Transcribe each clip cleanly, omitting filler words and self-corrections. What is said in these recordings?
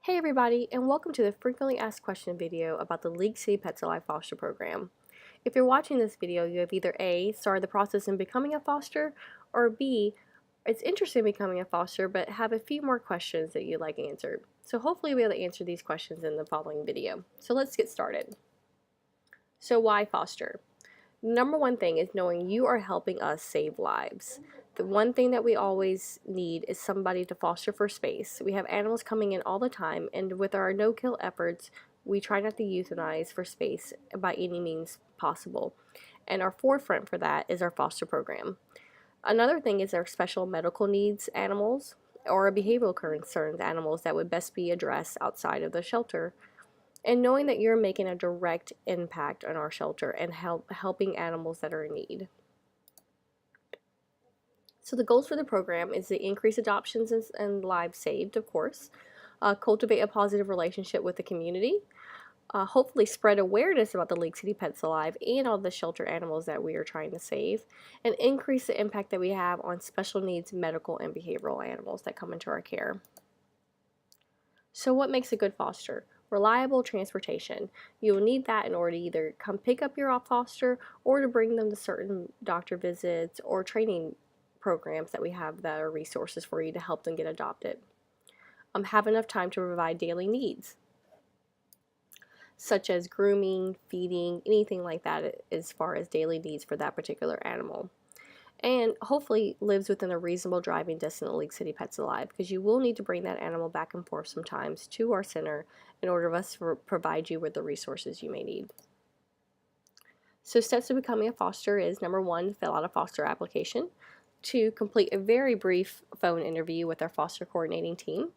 Hey everybody, and welcome to the frequently asked question video about the League City Pets Alive foster program. If you're watching this video, you have either A, started the process in becoming a foster, or B, it's interested in becoming a foster but have a few more questions that you'd like answered. So hopefully you'll be able to answer these questions in the following video. So let's get started. So why foster? Number one thing is knowing you are helping us save lives. The one thing that we always need is somebody to foster for space. We have animals coming in all the time, and with our no-kill efforts, we try not to euthanize for space by any means possible. And our forefront for that is our foster program. Another thing is our special medical needs animals or behavioral concerns animals that would best be addressed outside of the shelter, and knowing that you're making a direct impact on our shelter and helping animals that are in need. So the goals for the program is to increase adoptions and lives saved, of course, cultivate a positive relationship with the community, hopefully spread awareness about the League City Pets Alive and all the shelter animals that we are trying to save, and increase the impact that we have on special needs medical and behavioral animals that come into our care. So what makes a good foster? Reliable transportation. You will need that in order to either come pick up your foster or to bring them to certain doctor visits or training programs that we have that are resources for you to help them get adopted. Have enough time to provide daily needs, such as grooming, feeding, anything like that as far as daily needs for that particular animal. And hopefully lives within a reasonable driving distance of League City Pets Alive, because you will need to bring that animal back and forth sometimes to our center in order for us to provide you with the resources you may need. So steps to becoming a foster is number 1, fill out a foster application. 2, complete a very brief phone interview with our foster coordinating team.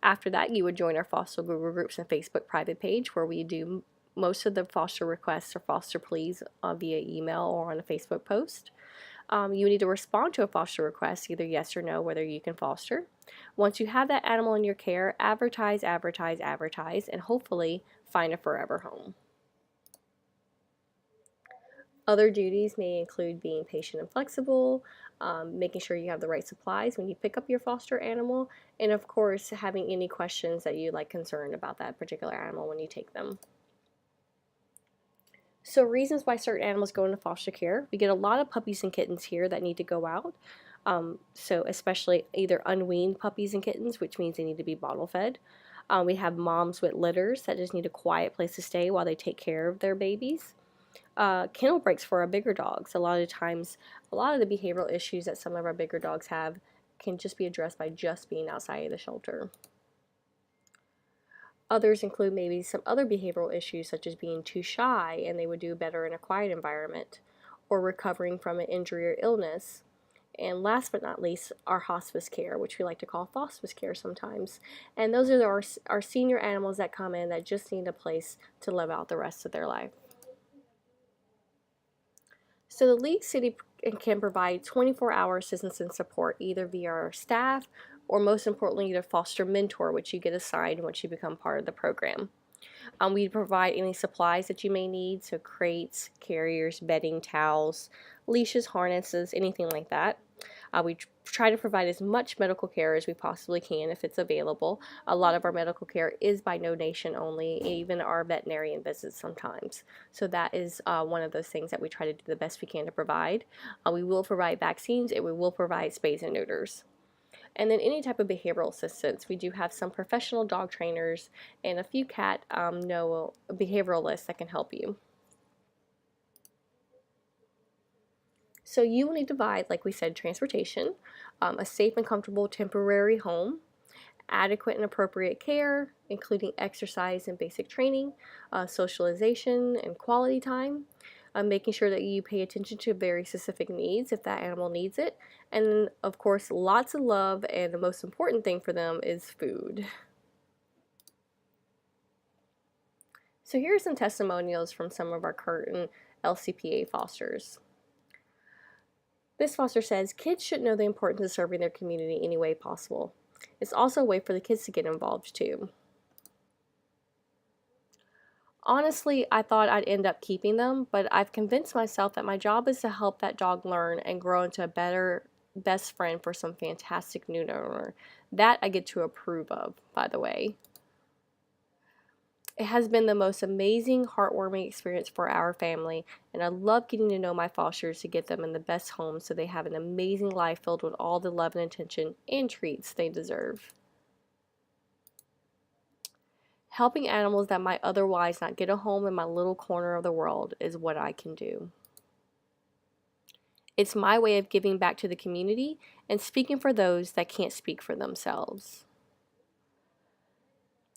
After that, you would join our foster Google Groups and Facebook private page, where we do most of the foster requests or foster pleas via email or on a Facebook post. You need to respond to a foster request, either yes or no, whether you can foster. Once you have that animal in your care, advertise, advertise, advertise, and hopefully find a forever home. Other duties may include being patient and flexible, making sure you have the right supplies when you pick up your foster animal, and of course having any questions that you concerned about that particular animal when you take them. So reasons why certain animals go into foster care. We get a lot of puppies and kittens here that need to go out. So especially either unweaned puppies and kittens, which means they need to be bottle fed. We have moms with litters that just need a quiet place to stay while they take care of their babies. Kennel breaks for our bigger dogs. A lot of times, a lot of the behavioral issues that some of our bigger dogs have can just be addressed by just being outside of the shelter. Others include maybe some other behavioral issues, such as being too shy and they would do better in a quiet environment, or recovering from an injury or illness. And last but not least, our hospice care, which we like to call hospice care sometimes. And those are our senior animals that come in that just need a place to live out the rest of their life. So the League City can provide 24-hour assistance and support either via our staff or, most importantly, the foster mentor, which you get assigned once you become part of the program. We provide any supplies that you may need, so crates, carriers, bedding, towels, leashes, harnesses, anything like that. We try to provide as much medical care as we possibly can if it's available. A lot of our medical care is by donation only, even our veterinarian visits sometimes. So that is one of those things that we try to do the best we can to provide. We will provide vaccines and we will provide spays and neuters. And then any type of behavioral assistance. We do have some professional dog trainers and a few cat behavioralists that can help you. So you will need to provide, like we said, transportation, a safe and comfortable temporary home, adequate and appropriate care, including exercise and basic training, socialization and quality time, making sure that you pay attention to very specific needs if that animal needs it, and of course lots of love, and the most important thing for them is food. So here are some testimonials from some of our current LCPA fosters. This foster says, kids should know the importance of serving their community any way possible. It's also a way for the kids to get involved too. Honestly, I thought I'd end up keeping them, but I've convinced myself that my job is to help that dog learn and grow into a better best friend for some fantastic new owner. That I get to approve of, by the way. It has been the most amazing, heartwarming experience for our family, and I love getting to know my fosters to get them in the best home so they have an amazing life filled with all the love and attention and treats they deserve. Helping animals that might otherwise not get a home in my little corner of the world is what I can do. It's my way of giving back to the community and speaking for those that can't speak for themselves.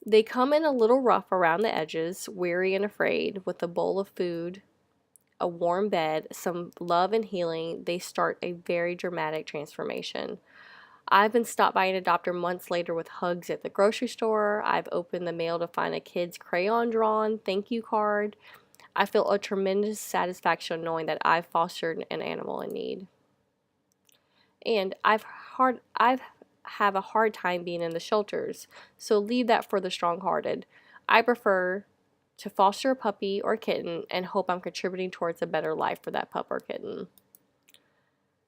They come in a little rough around the edges, weary and afraid, with a bowl of food, a warm bed, some love and healing. They start a very dramatic transformation. I've been stopped by an adopter months later with hugs at the grocery store. I've opened the mail to find a kid's crayon drawn thank you card. I feel a tremendous satisfaction knowing that I've fostered an animal in need. And I've have a hard time being in the shelters, so leave that for the strong-hearted. I prefer to foster a puppy or kitten and hope I'm contributing towards a better life for that pup or kitten.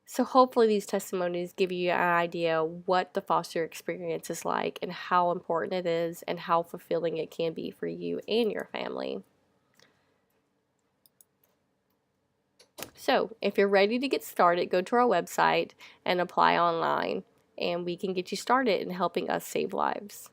So hopefully these testimonies give you an idea what the foster experience is like and how important it is and how fulfilling it can be for you and your family. So if you're ready to get started, go to our website and apply online, and we can get you started in helping us save lives.